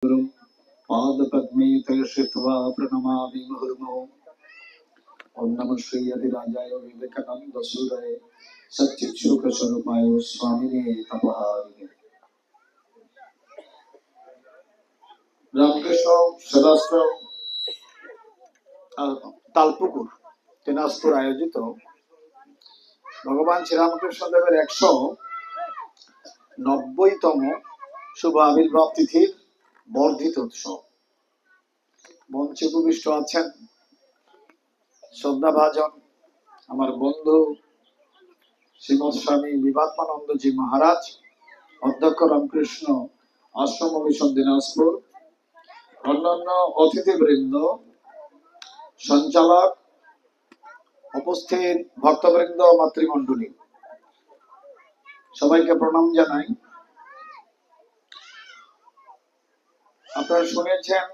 पादपद्मे तर्षित्वा प्रणमामि मुहुर्मुहुः। ओम नमः श्री अधिराजाय विवेकानंद सूरये सच्चित्सुख स्वरूपाय स्वामिने तपहारिणे। রামকৃষ্ণ সেবাশ্রম তালপুকুর দিনাজপুর আয়োজিত ভগবান শ্রীরামকৃষ্ণ দেবের 190তম শুভ আবির্ভাব তিথির বর্ধিত উৎসব। মঞ্চে উপবিষ্ট আছেন শ্রদ্ধাভাজন আমার বন্ধু শ্রীমৎ স্বামী বিভাত্মানন্দজি মহারাজ, অধ্যক্ষ রামকৃষ্ণ আশ্রম মিশন দিনাজপুর, অন্যান্য অতিথিবৃন্দ, সঞ্চালক, উপস্থিত ভক্তবৃন্দ, মাতৃমণ্ডলী, সবাইকে প্রণাম জানাই। আপনারা শুনেছেন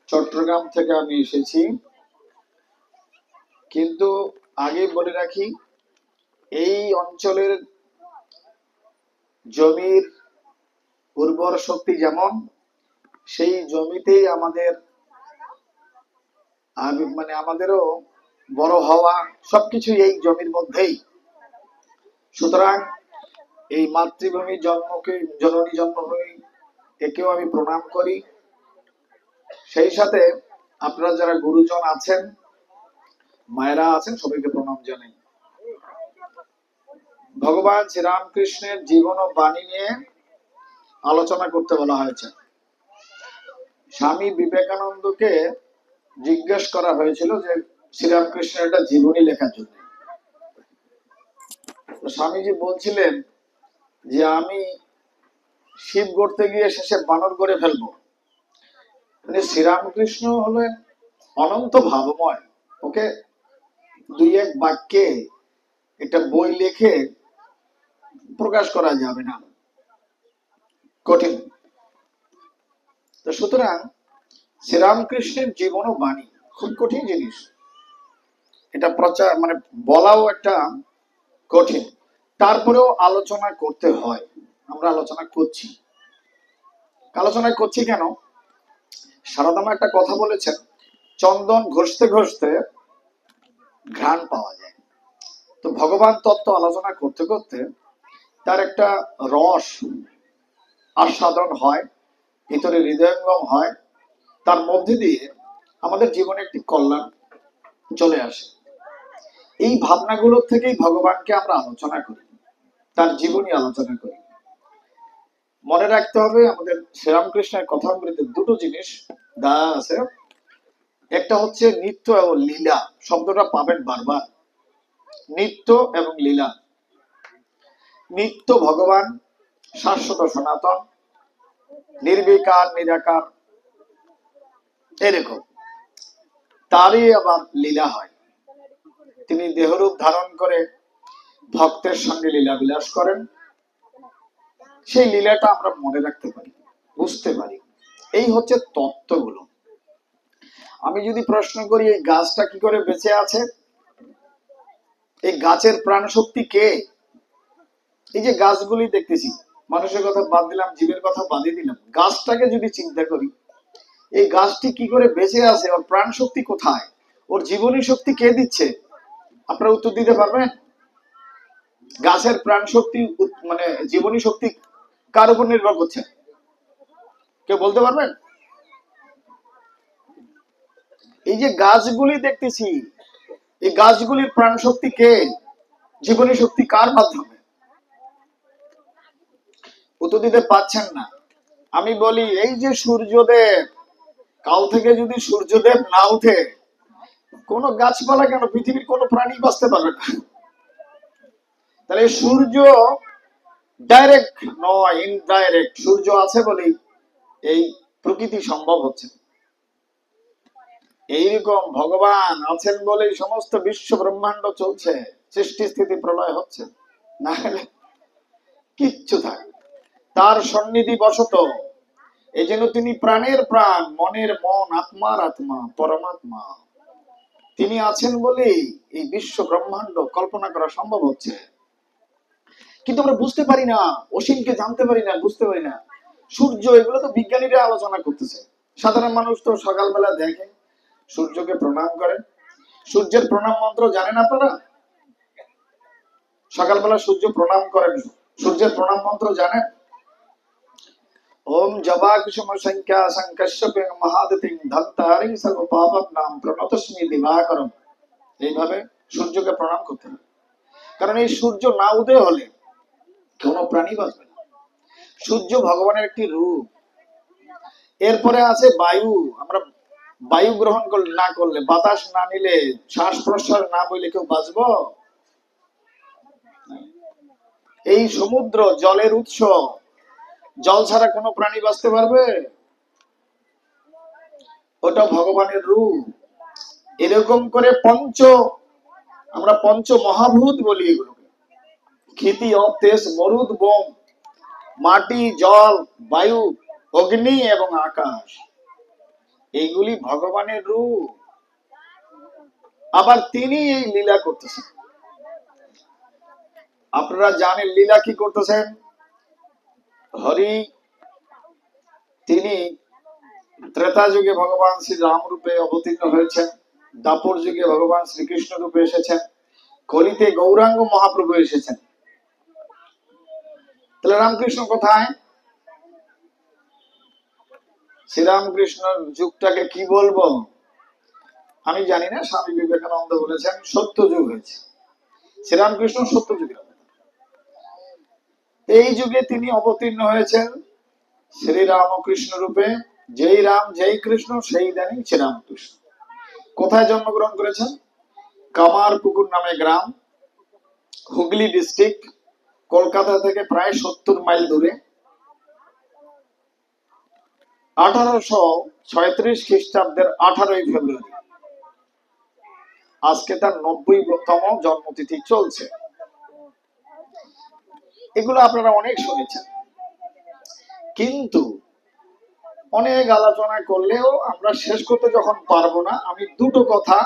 চট্টগ্রাম থেকে আমি এসেছি, কিন্তু আগে বলে রাখি এই অঞ্চলের জমির উর্বর শক্তি যেমন, সেই জমিতেই আমাদেরও বড় হওয়া, সবকিছু এই জমির মধ্যেই। সুতরাং এই মাতৃভূমি জননী জন্মভূমি একেও আমি প্রণাম করি। সেই সাথে আপনারা যারা গুরুজন আছেন, মায়েরা আছেন, সবাইকে প্রণাম জানাই। ভগবান শ্রীরামকৃষ্ণের জীবন ও বাণী নিয়ে আলোচনা করতে বলা হয়েছে। স্বামী বিবেকানন্দকে জিজ্ঞেস করা হয়েছিল যে শ্রীরামকৃষ্ণের একটা জীবনী লেখার জন্য। স্বামীজি বলছিলেন যে আমি শিব গড়তে গিয়ে শেষে বানর গড়ে ফেলবো। মানে শ্রীরামকৃষ্ণ হলেন অনন্ত ভাবময়, ওকে দুই এক বাক্যে একটা বই লিখে প্রকাশ করা যাবে না, কঠিন। তো সুতরাং শ্রীরামকৃষ্ণের জীবন ও বাণী খুব কঠিন জিনিস, এটা প্রচার বলাও একটা কঠিন, তারপরেও আলোচনা করতে হয়। আমরা আলোচনা করছি কেন? সারদামা একটা কথা বলেছেন, চন্দন ঘষতে ঘষতে ঘ্রাণ পাওয়া যায়। তো ভগবান তত্ত্ব আলোচনা করতে করতে তার একটা রস আস্বাদন হয়, ভিতরে হৃদয়ঙ্গম হয়, তার মধ্যে দিয়ে আমাদের জীবনে একটি কল্যাণ চলে আসে। এই ভাবনাগুলোর থেকেই ভগবানকে আমরা আলোচনা করি, তার জীবনী আলোচনা করি। মনে রাখতে হবে আমাদের শ্রীরামকৃষ্ণের কথামৃতে দুটো জিনিস দেওয়া আছে। একটা হচ্ছে নিত্য এবং লীলা, শব্দটা পাবেন বারবার, নিত্য এবং লীলা। নিত্য ভগবান শাশ্বত সনাতন, নির্বিকার নিরাকার, এরকম। তারই আবার লীলা হয়, তিনি দেহরূপ ধারণ করে ভক্তের সঙ্গে লীলা বিলাস করেন। সেই লীলাটা আমরা মনে রাখতে পারি, বুঝতে পারি। এই হচ্ছে তত্ত্বগুলো। আমি যদি প্রশ্ন করি এই গাছটা কি করে বেঁচে আছে, এই গাছের প্রাণ শক্তি কে? এই যে গাছগুলি দেখতেছি, মানুষের কথা বাদ দিলাম, জীবের কথা বাদই দিলাম, গাছটাকে যদি চিন্তা করি, এই গাছটি কি করে বেঁচে আছে, ওর প্রাণ শক্তি কোথায়, ওর জীবনী শক্তি কে দিচ্ছে? আপনারা উত্তর দিতে পারবেন? গাছের প্রাণ শক্তি জীবনী শক্তি কার উপর নির্ভর করছে? কেউ বলতে পারবেন? এই যে গাছগুলি দেখতেছি, এই গাছগুলির প্রাণ শক্তি কে, জীবনী শক্তি কার মাধ্যমে? উত্তর দিতে পারছেন না। আমি বলি এই যে সূর্যদেব, কাল থেকে যদি সূর্যদেব না উঠে, কোন গাছপালা কেন, পৃথিবীর কোন প্রাণী বাঁচতে পারবে না। তাহলে সূর্য ডাইরেক্ট নয়, ইনডাইরেক্ট। সূর্য আছে বলেই এই প্রকৃতি সম্ভব হচ্ছে। এইরকম ভগবান আছেন বলেই সমস্ত বিশ্ব ব্রহ্মাণ্ড চলছে, সৃষ্টি স্থিতি প্রলয় হচ্ছে, না হলে কিচ্ছু থাকে। তার সন্নিধি বশত, এই জন্য তিনি প্রাণের প্রাণ, মনের মন, আত্মার আত্মা, পরমাত্মা। তিনি আছেন বলেই এই বিশ্ব ব্রহ্মাণ্ড কল্পনা করা সম্ভব হচ্ছে। কিন্তু আমরা বুঝতে পারি না, অসীমকে জানতে পারি না, বুঝতে পারি না। সূর্য, এগুলো তো বিজ্ঞানীরা আলোচনা করতেছে। সাধারণ মানুষ তো সকালবেলা দেখে, সূর্যকে প্রণাম করেন। সূর্যের প্রণাম মন্ত্র জানেন আপনারা? সকালবেলা সূর্য প্রণাম করেন, সূর্যের প্রণাম মন্ত্র জানেন? ওম জবা কুসুম সংখ্যা সংকশ্যপে মহাদতিং ধন্তারিং সর্ব পাপনাম প্রণতস্মি দিবাকরম। এইভাবে সূর্যকে প্রণাম করতে হবে, কারণ এই সূর্য না উদয় হলে কোনো প্রাণী বাঁচবে না। সূর্য ভগবানের একটি রূপ। এরপরে আছে বায়ু। আমরা বায়ু গ্রহণ না করলে, বাতাস না নিলে, শ্বাস প্রশ্বাস না বইলে কেউ বাঁচব? এই সমুদ্র জলের উৎস, জল ছাড়া কোনো প্রাণী বাঁচতে পারবে? ওটা ভগবানের রূপ। এরকম করে আমরা পঞ্চ মহাভূত বলি এগুলোকে। ক্ষিতি, অতেজ, মরুদ, বোম, মাটি, জল, বায়ু, অগ্নি এবং আকাশ, এইগুলি ভগবানের রূপ। আবার তিনি এই লীলা করতেছেন। আপনারা জানেন লীলা কি করতেছেন? হরি তিনি ত্রেতা যুগে ভগবান শ্রী রাম রূপে অবতীর্ণ হয়েছেন, দাপর যুগে ভগবান শ্রীকৃষ্ণ রূপে এসেছেন, কলিতে গৌরাঙ্গ মহাপ্রভু এসেছেন। তাহলে রামকৃষ্ণ কোথায়? শ্রীরামকৃষ্ণের যুগটাকে কি বলবো আমি জানি না। স্বামী বিবেকানন্দ বলেছেন সত্য যুগ হয়েছে। শ্রীরামকৃষ্ণ সত্য যুগে, এই যুগে তিনি অবতীর্ণ হয়েছেন শ্রীরামকৃষ্ণ রূপে। যেই রাম যেই কৃষ্ণ সেই জানি শ্রীরামকৃষ্ণ। কোথায় জন্মগ্রহণ করেছেন? কামারপুকুর নামে গ্রাম, হুগলি ডিস্ট্রিক্ট, কলকাতা থেকে প্রায় 70 মাইল দূরে। 1836 খ্রিস্টাব্দের 18ই ফেব্রুয়ারি, আজকে তার 90তম জন্মতিথি চলছে। এগুলো আপনারা অনেক শুনেছেন, কিন্তু অনেক আলোচনা করলেও আমরা শেষ করতে যখন পারবো না, আমি দুটো কথা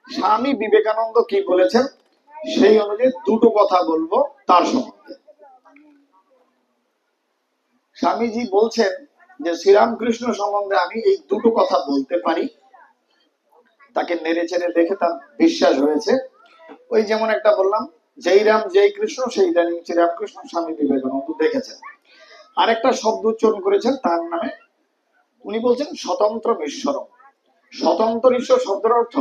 স্বামী বিবেকানন্দ কি বলেছেন সেই অনুযায়ী দুটো কথা বলবো তার সম্বন্ধে। স্বামীজি বলছেন যে শ্রীরামকৃষ্ণ সম্বন্ধে আমি এই দুটো কথা বলতে পারি। তাকে নেড়ে চেড়ে দেখে তার বিশ্বাস হয়েছে। ওই যেমন একটা বললাম, যেই রাম যেই কৃষ্ণ সেই জানি শ্রীরামকৃষ্ণ, স্বামী বিবেকানন্দ দেখেছেন। আরেকটা শব্দ উচ্চারণ করেছেন তার নামে, উনি বলছেন স্বতন্ত্র ঈশ্বরম। স্বতন্ত্র ঈশ্বর শব্দের অর্থ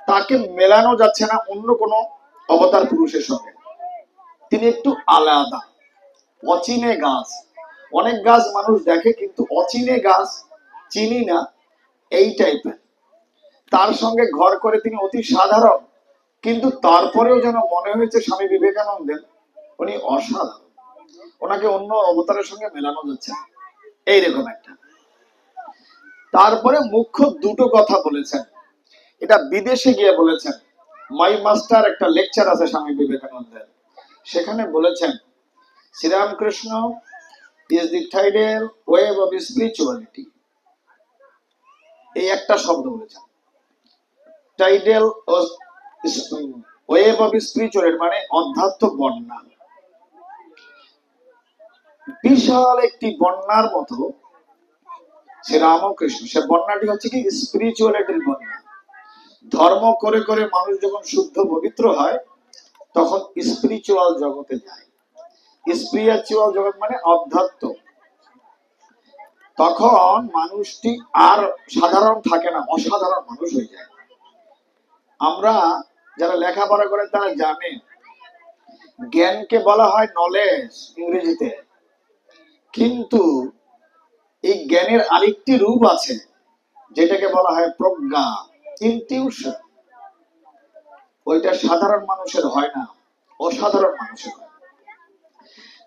তাকে মেলানো যাচ্ছে না অন্য কোনো অবতার পুরুষের সঙ্গে। তিনি একটু আলাদা, অচিনে গাছ। অনেক গাছ মানুষ দেখে, কিন্তু অচিনে গাছ, চিনি না, এই টাইপের। তার সঙ্গে ঘর করে তিনি অতি সাধারণ, কিন্তু তারপরেও যেন মনে হয়েছে স্বামী বিবেকানন্দের উনি অসাধারণ, ওনাকে অন্য অবতারের সঙ্গে মেলানো যাচ্ছে না, এইরকম একটা। তারপরে মুখ্য দুটো কথা বলেছেন, এটা বিদেশে গিয়ে বলেছেন। মাই মাস্টার একটা লেকচার আছে স্বামী বিবেকানন্দের, সেখানে বলেছেন Sri Ramakrishna is the tidal wave of spirituality. এই একটা শব্দ বলেছেন, টাইডাল ওয়েভ অফ স্পিরিচুয়ালিটি মানে অধ্যাত্ম বন্যা। বিশাল একটি বন্যার মতো শ্রীরামকৃষ্ণ, সে বন্যাটি হচ্ছে কি স্পিরিচুয়ালিটির বন্যা। ধর্ম করে করে মানুষ যখন শুদ্ধ পবিত্র হয় তখন স্পিরিচুয়াল জগতে যায়। স্পিরিচুয়াল জগৎ মানে অধ্যাত্ম। তখন মানুষটি আর সাধারণ থাকে না, অসাধারণ মানুষ হয়ে যায়। আমরা যারা লেখাপড়া করে তারা জানে জ্ঞানকে বলা হয় নলেজ ইংরেজিতে, কিন্তু এই জ্ঞানের আরেকটি রূপ আছে যেটাকে বলা হয় প্রজ্ঞা, ইনটিউশন। ওইটা সাধারণ মানুষের হয় না, অসাধারণ মানুষের হয়।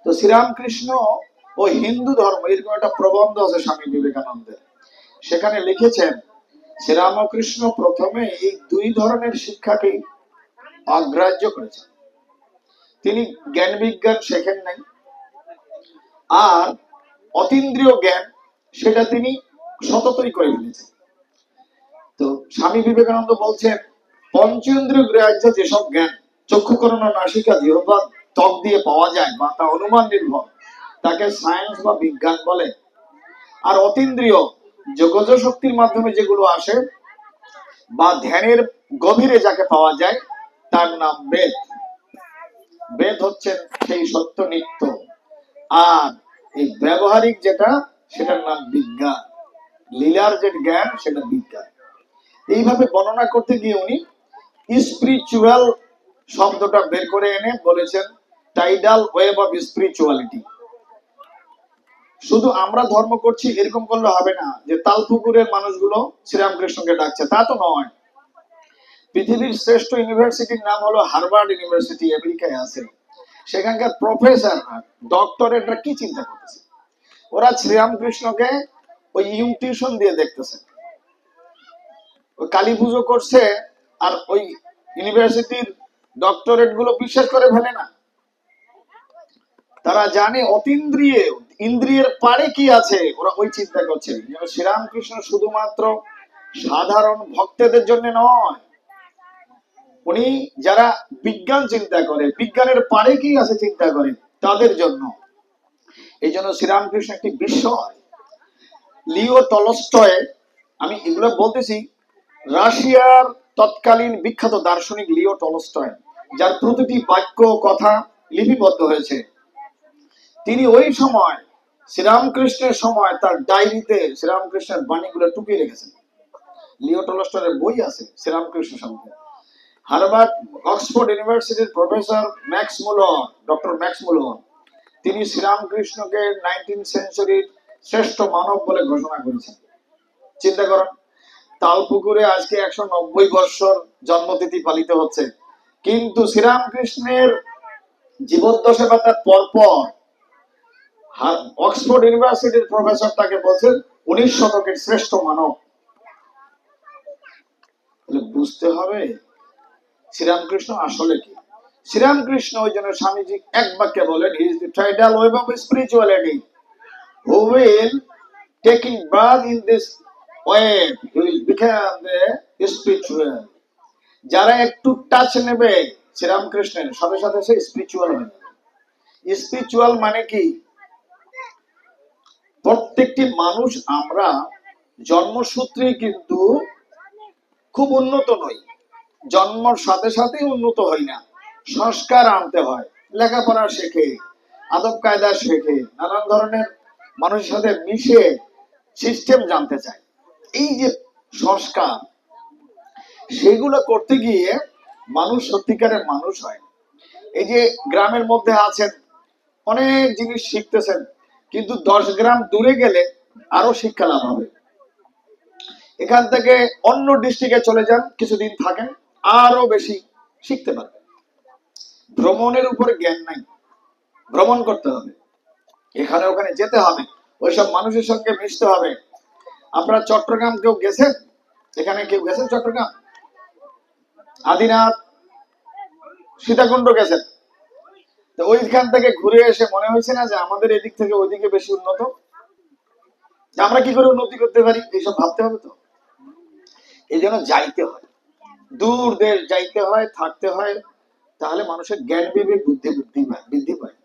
তো শ্রীরামকৃষ্ণ ও হিন্দু ধর্ম, এরকম একটা প্রবন্ধ আছে স্বামী বিবেকানন্দের, সেখানে লিখেছেন শ্রীরামকৃষ্ণ প্রথমে এই দুই ধরনের শিক্ষাকে অগ্রাহ্য করেছেন। তিনি জ্ঞান বিজ্ঞান শেখেন নাই, আর অতীন্দ্রিয় জ্ঞান সেটা তিনি সততই করে ফেলেছেন। তো স্বামী বিবেকানন্দ বলছেন পঞ্চেন্দ্রিয় গ্রাহ্য যেসব জ্ঞান চক্ষুকরণ, নাসিকা, জিহ্বা, ত্বক দিয়ে পাওয়া যায় বা তা অনুমান নির্ভর, তাকে সায়েন্স বা বিজ্ঞান বলে। আর অতীন্দ্রিয় যোগজ শক্তির মাধ্যমে যেগুলো আসে বা ধ্যানের গভীরে যাকে পাওয়া যায় তার নাম বেদ। বেদ হচ্ছে সেই সত্য নিত্য, আর এই ব্যবহারিক যেটা সেটার নাম বিজ্ঞান। লীলার যে জ্ঞান সেটা বিজ্ঞান। এইভাবে বর্ণনা করতে গিয়ে উনি স্পিরিচুয়াল শব্দটা বের করে এনে বলেছেন টাইডাল ওয়েভ অফ স্পিরিচুয়ালিটি। শুধু আমরা ধর্ম করছি এরকম করলে হবে না যে তালপুকুরের মানুষগুলো শ্রীরামকৃষ্ণকে ডাকছে, তা তো নয়। পৃথিবীর শ্রেষ্ঠ ইউনিভার্সিটির নাম হলো হার্ভার্ড ইউনিভার্সিটি, আমেরিকায় আছে। সেখানকার প্রফেসর ডক্টরেটরা কি চিন্তা করতেছে, ওরা শ্রীরামকৃষ্ণকে ওই টিউশন দিয়ে দেখতেছে, ওই কালী পুজো করছে, আর ওই ইউনিভার্সিটির ডক্টরেট গুলো বিশ্বাস করে ফেলে না। তারা জানে অতীন্দ্রিয় ইন্দ্রিয়ের পারে কি আছে, ওরা ওই চিন্তা করছে। শ্রীরামকৃষ্ণ শুধুমাত্র সাধারণ ভক্তদের জন্য নয়, উনি যারা বিজ্ঞান চিন্তা করে, বিজ্ঞানের পারে কি আছে চিন্তা করে, তাদের জন্য। এই জন্য শ্রীরামকৃষ্ণ একটি বিস্ময়। লিও টলস্টয়, আমি এগুলো বলতেছি, রাশিয়ার তৎকালীন বিখ্যাত দার্শনিক লিও টলস্টয়, যার প্রতিটি বাক্য কথা লিপিবদ্ধ হয়েছে, তিনি ওই সময় শ্রীরামকৃষ্ণের সময় তার ডায়েরিতে শ্রীরামকৃষ্ণের বাণীগুলো টুকিয়ে রেখেছেন। লিও টলস্টয়ের বই আছে শ্রীরামকৃষ্ণ সম্বন্ধে। হার্ভার্ড অক্সফোর্ড ইউনিভার্সিটির প্রফেসর ম্যাক্স মুলার, ডক্টর ম্যাক্স মুলার, তিনি শ্রীরামকৃষ্ণকে 19th সেঞ্চুরির শ্রেষ্ঠ মানব বলে ঘোষণা করেছেন। চিন্তা করুন, তালপুকুরে আজকে 190 বছর জন্মতিথি পালিত হচ্ছে, কিন্তু শ্রীরামকৃষ্ণের জীবদ্দশা বা তার পরপর অক্সফোর্ড ইউনিভার্সিটির প্রফেসর তাকে বলছেন 19 শতকের শ্রেষ্ঠ মানব। বুঝতে হবে শ্রীরামকৃষ্ণ আসলে কি। শ্রীরামকৃষ্ণ ওই জন্য স্বামীজি এক বাক্যে বলেন, he is the tidal wave of spirituality, who will taking birth in this wave he will become the spiritual. যারা একটু টাচ নেবে শ্রীরামকৃষ্ণের সাথে সাথে সে স্পিরিচুয়াল হয়ে যাবে। স্পিরিচুয়াল মানে কি, প্রত্যেকটি মানুষ আমরা জন্মসূত্রে কিন্তু খুব উন্নত নই, জন্মর সাথে সাথে উন্নত হই না, সংস্কার আনতে হয়, লেখাপড়া শেখে, আদব কায়দা শেখে, নানান ধরনের মানুষের সাথে মিশে সিস্টেম জানতে চায়। এই যে সংস্কার, সেগুলো করতে গিয়ে মানুষ সত্যিকারের মানুষ হয়। এই যে গ্রামের মধ্যে আছেন, অনেক জিনিস শিখতেছেন, কিন্তু 10 গ্রাম দূরে গেলে আরো শিক্ষা লাভ হবে। এখান থেকে অন্য ডিস্ট্রিক্টে চলে যান, কিছুদিন থাকেন, আরো বেশি শিখতে পারবেন। ভ্রমণের উপরে জ্ঞান নাই, ভ্রমণ করতে হবে, এখানে ওখানে যেতে হবে, ওইসব মানুষের সঙ্গে মিশতে হবে। আপনারা চট্টগ্রাম কেউ গেছেন? এখানে কেউ গেছেন চট্টগ্রাম? আদিনাথ, সীতাকুণ্ড গেছেন? তো ওইখান থেকে ঘুরে এসে মনে হয়েছে না যে আমাদের এদিক থেকে ওইদিকে বেশি উন্নত, আমরা কি করে উন্নতি করতে পারি, এইসব ভাবতে হবে। তো এই জন্য যাইতে হয়, দূর দেশ যাইতে হয়, থাকতে হয়, তাহলে মানুষের জ্ঞান বিবেক বৃদ্ধি পায়।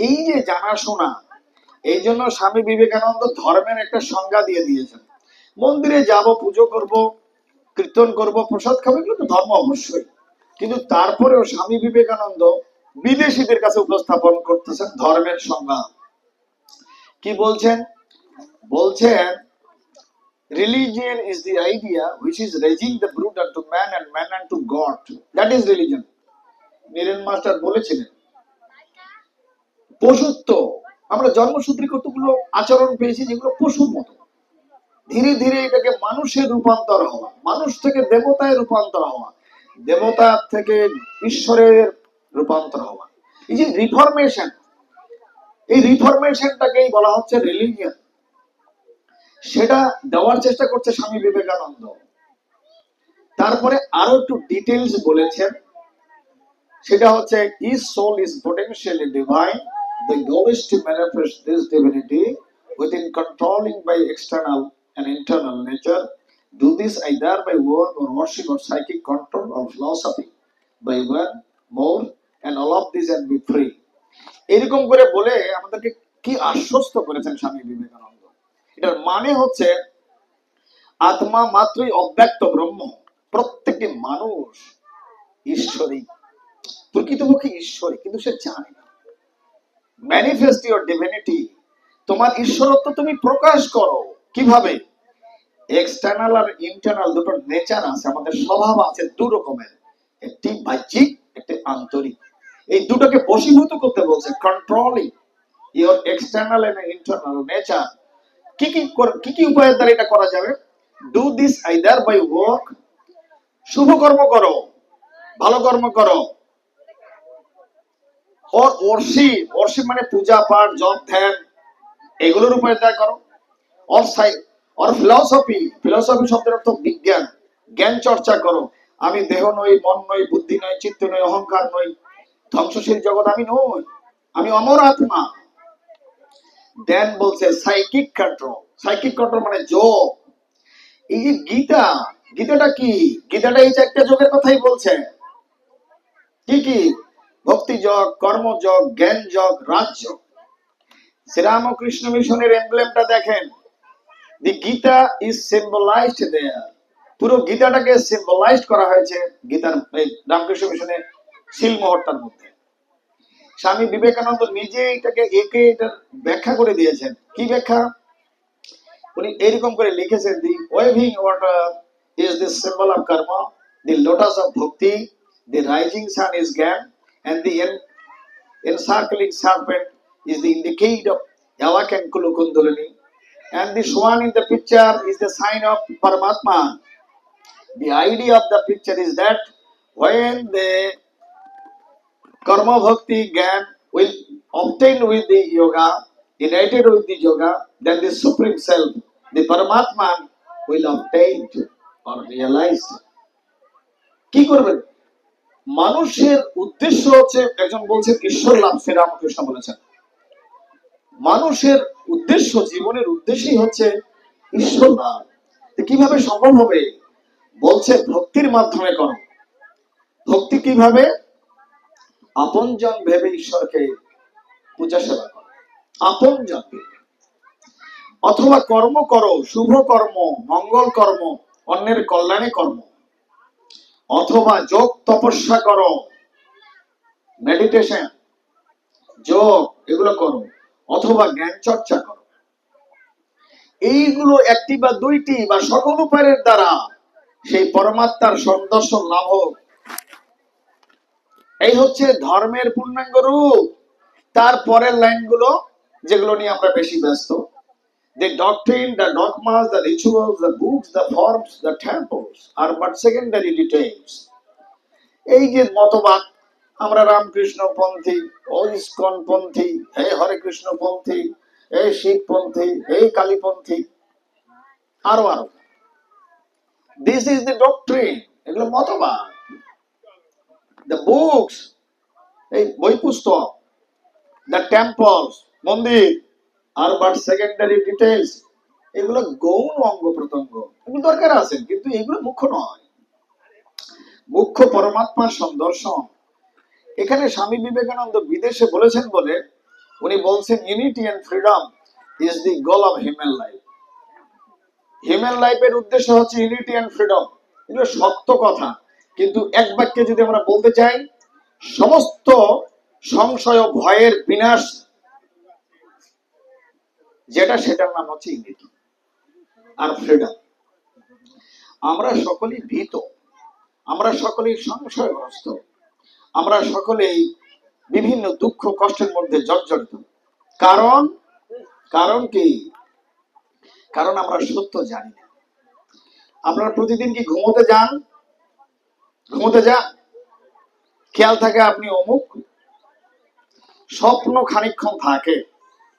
এই যে জানাশোনা, এই জন্য স্বামী বিবেকানন্দ ধর্মের একটা সংজ্ঞা দিয়ে দিয়েছেন। মন্দিরে যাব, পুজো করব, কীর্তন করব, প্রসাদ খাবো, এগুলো তো ধর্ম অবশ্যই, কিন্তু তারপরেও স্বামী বিবেকানন্দ বিদেশিদের কাছে উপস্থাপন করতেছেন ধর্মের সংজ্ঞা। কি বলছেন? বলছেন religion is the idea which is raising the brute unto man and man unto God. That is religion. Niren master বলেছিলেন পশুত্ব, আমরা জন্মসূত্রে কতগুলো আচরণ পেয়েছি যেগুলো পশুর মতো, ধীরে ধীরে এটাকে মানুষের রূপান্তর হওয়া, মানুষ থেকে দেবতায় রূপান্তর হওয়া, দেবতা থেকে ঈশ্বরের রূপান্তর হওয়া, এই যে রিফরমেশন, এই রিফরমেশনটাকেই বলা হচ্ছে রিলিজিয়ন। সেটা দেওয়ার চেষ্টা করছে স্বামী বিবেকানন্দ। তারপরে আরো একটু ডিটেইলস বলেছেন, সেটা হচ্ছে his soul is potentially divine, the goal is to manifest this divinity within controlling by external and internal nature. Do this either by word or worship or psychic control or philosophy, by one more and all of this and be free. এরকম করে বলে আমাদেরকে কি আশ্বস্ত করেছেন স্বামী বিবেকানন্দ। এটার মানে হচ্ছে আত্মা মাত্রই অব্যক্ত ব্রহ্ম। প্রত্যেকটি মানুষ ঈশ্বরী, প্রকৃতপক্ষে ঈশ্বরী, কিন্তু সে জানে না। ম্যানিফেস্ট ইউর ডিভিনিটি, তোমার ঈশ্বরত্ব তুমি প্রকাশ করো কিভাবে? এক্সটার্নাল আর ইন্টারনাল দুটো নেচার আছে, আমাদের স্বভাব আছে দু রকমের, একটি বাহ্যিক, একটি আন্তরিক। এই দুটোকে বশীভূত করতে বলছে, controlling your external and internal nature. কি কি উপায়ের দ্বারা এটা করা যাবে? Do this either by work, শুভ কর্ম করো, ভালো কর্ম করো, অর ওয়ার্শিপ, ওয়ার্শিপ মানে পূজা পাঠ জপ ধ্যান, এগুলোর উপরে ত্যাগ করো। অর অর ফিলসফি, ফিলসফি শব্দের অর্থ বিজ্ঞান, জ্ঞান চর্চা করো। আমি দেহ নই, মন নই, বুদ্ধি নই, চিত্ত নই, অহংকার নই, ধ্বংসশীল জগৎ আমি নই, আমি অমর আত্মা। দেন বলছে সাইকিক কন্ট্রোল, সাইকিক কন্ট্রোল মানে যোগ। এই যে গীতা, গীতাটা কি? গীতাটা এই চারটা যোগের কথাই বলছে। কি কি? ভক্তি যোগ, কর্মযোগ, জ্ঞান যোগ, রাজযোগ। শ্রীরামকৃষ্ণ মিশনের এমব্লেমটা দেখেন, দি গীতা ইজ সিম্বলাইজড দেয়ার। পুরো গীতাটাকে সিম্বলাইজড করা হয়েছে গীতার এই রামকৃষ্ণ মিশনের শিলমোহরটার মধ্যে। স্বামী বিবেকানন্দ নিজে এটাকে একে এটার ব্যাখ্যা করে দিয়েছেন। কি ব্যাখ্যা? উনি এরকম করে লিখেছেন, the waving water is the symbol of karma, the lotus of bhakti, the rising sun is jnana, and the encircling serpent is the indicate of Yavak and Kulukundalini, and the swan in the picture is the sign of Paramatma. The idea of the picture is that when the karma bhakti gyan will obtain with the yoga, united with the yoga, then the supreme self, the Paramatma, will obtain or realize. কি করবেন? মানুষের উদ্দেশ্য হচ্ছে, একজন বলছেন ঈশ্বর লাভ, শ্রীরামকৃষ্ণ বলেছেন মানুষের উদ্দেশ্য, জীবনের উদ্দেশ্যই হচ্ছে ঈশ্বর লাভ। কিভাবে সম্ভব হবে? বলছে ভক্তির মাধ্যমে করো। ভক্তি কিভাবে? আপনজন ভেবে ঈশ্বরকে পূজা সেবা করো, আপনজন ভেবে। অথবা কর্ম করো, শুভ কর্ম, মঙ্গল কর্ম, অন্যের কল্যাণে কর্ম। অথবা যোগ তপস্যা করো, মেডিটেশন, যোগ, এগুলো করো। অথবা জ্ঞান চর্চা করো। এইগুলো একটি বা দুইটি বা সকল উপায়ের দ্বারা সেই পরমাত্মার সন্দর্শন লাভ হোক, এই হচ্ছে ধর্মের পূর্ণাঙ্গ রূপ। তারপরের লাইনগুলো যেগুলো নিয়ে আমরা বেশি ব্যস্ত, the doctrine, the dogmas, the rituals, the books, the forms, the temples are but secondary details. এই যে মতবাদ, আমরা রামকৃষ্ণ পন্থী, ও ইস্কন পন্থী, এই হরে কৃষ্ণ পন্থী, এই শিব পন্থী, এই কালী পন্থী, আরো আরো, দিস ইজ দ্য ডক্ট্রিন, এগুলো মতবাদ। দ্য বুকস, এই বই পুস্তক, দ্য টেম্পলস, মন্দির, আর বাট সেকেন্ডারি ডিটেইলস, এগুলো গৌণ অঙ্গ প্রত্যঙ্গ, এগুলো দরকার আছে, কিন্তু এগুলো মুখ্য নয়। মুখ্য পরমাত্মার সন্দর্শন। এখানে স্বামী বিবেকানন্দ বিদেশে বলেছেন বলে উনি বলছেন, unity and freedom is the goal of human life. Human লাইফের উদ্দেশ্য হচ্ছে ইউনিটি এন্ড ফ্রিডম। এগুলো শক্ত কথা, কিন্তু এক বাক্যে যদি আমরা বলতে চাই, সমস্ত সংশয় ও ভয়ের বিনাশ যেটা, সেটার নাম হচ্ছে ইউনিটি আর ফ্রিডম। আমরা সকলেই ভীত, আমরা সকলেই সংশয়গ্রস্ত, আমরা সকলেই বিভিন্ন দুঃখ কষ্টের মধ্যে জর্জরিত। কারণ কারণ কি? কারণ আমরা সত্য জানি না। আপনারা প্রতিদিন কি ঘুমোতে যান? ঘুমোতে যান, খেয়াল থাকে আপনি অমুক, স্বপ্ন খানিকক্ষণ থাকে,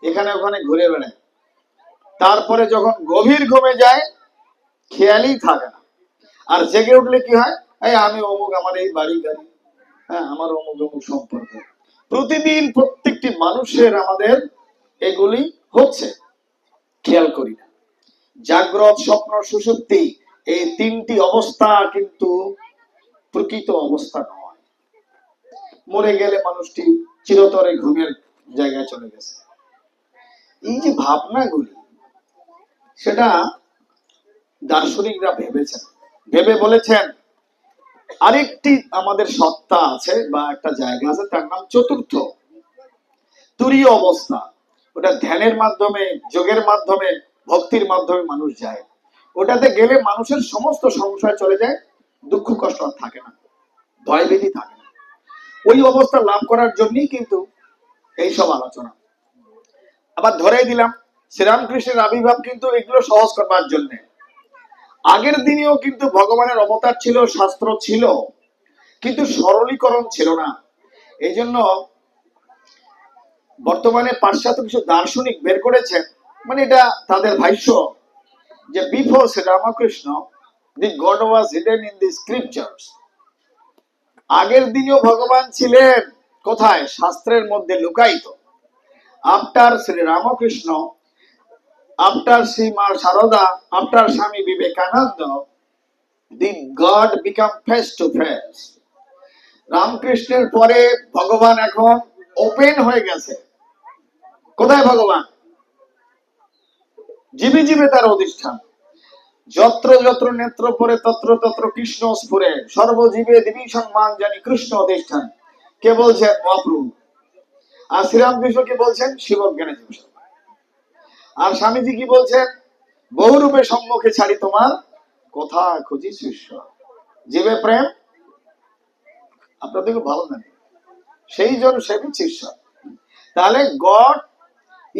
এখানে ওখানে ঘুরে বেড়ায়, তারপরে যখন গভীর ঘুমে যায় খেয়ালই থাকে না। আর জেগে উঠলে কি হয়? এই আমি অমুক, আমার এই বাড়ি গাড়ি, হ্যাঁ আমার অমুক অমুক সম্পর্ক। প্রতিদিন প্রত্যেকটি মানুষের আমাদের এগুলি হচ্ছে, খেয়াল করি না। জাগ্রত, স্বপ্ন, সুষুপ্তি, এই তিনটি অবস্থা কিন্তু প্রকৃত অবস্থা নয়। মরে গেলে মানুষটি চিরতরে ঘুমের জায়গায় চলে গেছে। এই যে ভাবনাগুলি, সেটা দার্শনিকরা ভেবেছেন, ভেবে বলেছেন আরেকটি আমাদের সত্তা আছে বা একটা জায়গা আছে, তার নাম চতুর্থ তুরীয় অবস্থা। ওটা ধ্যানের মাধ্যমে, যোগের মাধ্যমে, ভক্তির মাধ্যমে মানুষ যায়। ওটাতে গেলে মানুষের সমস্ত সংশয় চলে যায়, দুঃখ কষ্ট আর থাকে না, ভয়ভীতি থাকে না। ওই অবস্থা লাভ করার জন্যই কিন্তু এইসব আলোচনা। আবার ধরেই দিলাম শ্রীরামকৃষ্ণের আবির্ভাব কিন্তু এগুলো সহজ করবার জন্য। আগের দিনেও কিন্তু ভগবানের অবতার ছিল, শাস্ত্র ছিল, কিন্তু সরলীকরণ ছিল না। এই জন্য বর্তমানে পাশ্চাত্য কিছু দার্শনিক বের করেছেন, মানে এটা তাদের ভাষ্য, যে before Shri Ramakrishna the god was hidden in the scriptures. আগের দিনেও ভগবান ছিলেন কোথায়? শাস্ত্রের মধ্যে লুকায়িত। After Shri Ramakrishna, after Shri Ma Sarada, after Swami Vivekananda, the god became face to face. রামকৃষ্ণের পরে ভগবান এখন ওপেন হয়ে গেছে। কোথায় ভগবান? জীবে জীবে তার অধিষ্ঠান। যত্র যত্র নেত্র পরে তত্র তত্র কৃষ্ণ স্ফুরে, সর্বজীবে দেবী সম্মান জানি কৃষ্ণ অধিষ্ঠান। কে বলছেন? মহাপ্রভু। আর শ্রীরামকৃষ্ণ কি বলছেন? শিবজ্ঞানে জীব। আর স্বামীজি কি বলছেন? বহুরূপে সম্মুখে ছাড়ি তোমার কথা খুঁজি শিষ্য, জীবে প্রেম। আপনাদের ভালো জানেন, সেই জন সেবী শিষ্য। তাহলে god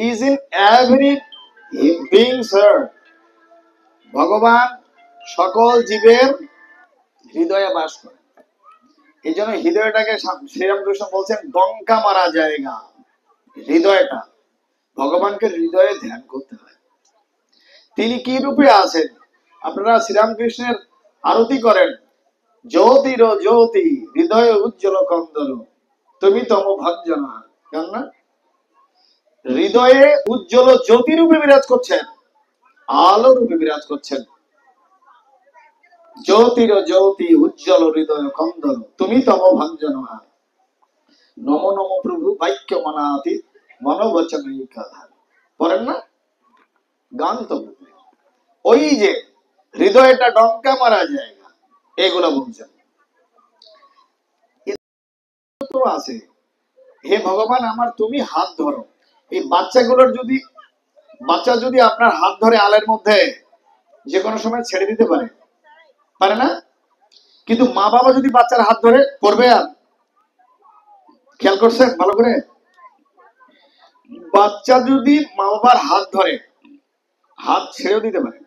is in every beings heart. ভগবান সকল জীবের হৃদয়ে বাস করে। এই জন্য হৃদয়টাকে শ্রীরামকৃষ্ণ বলছেন ডঙ্কা মারা জায়গা। হৃদয়টা, ভগবানকে হৃদয়ে ধ্যান করতে হয়। তিনি কি রূপে আছেন? আপনারা শ্রীরামকৃষ্ণের আরতি করেন, জ্যোতির জ্যোতি হৃদয় উজ্জ্বল কন্দল তুমি তম ভঞ্জনা। কেন না? হৃদয়ে উজ্জ্বল জ্যোতি রূপে বিরাজ করছেন, আলো রূপে বিরাজ করছেন। জ্যোতির জ্যোতি উজ্জ্বল হৃদয় কন্দল তুমি তম ভঞ্জনা। নম নম প্রভু বাক্য মনাতি মনোবচন পড়েন না গান? তো ওই যে হৃদয়টা ডঙ্কা মারা জায়গা, এগুলো বলছেন। আছে, হে ভগবান আমার তুমি হাত ধরো। এই বাচ্চাগুলোর যদি, বাচ্চা যদি আপনার হাত ধরে আলের মধ্যে, যে কোনো সময় ছেড়ে দিতে পারে, পারে না? কিন্তু মা বাবা যদি বাচ্চার হাত ধরে, করবে আর? খেয়াল করছেন ভালো করে? বাচ্চা যদি মা বাবার হাত ধরে, হাত ছেড়েও দিতে পারে।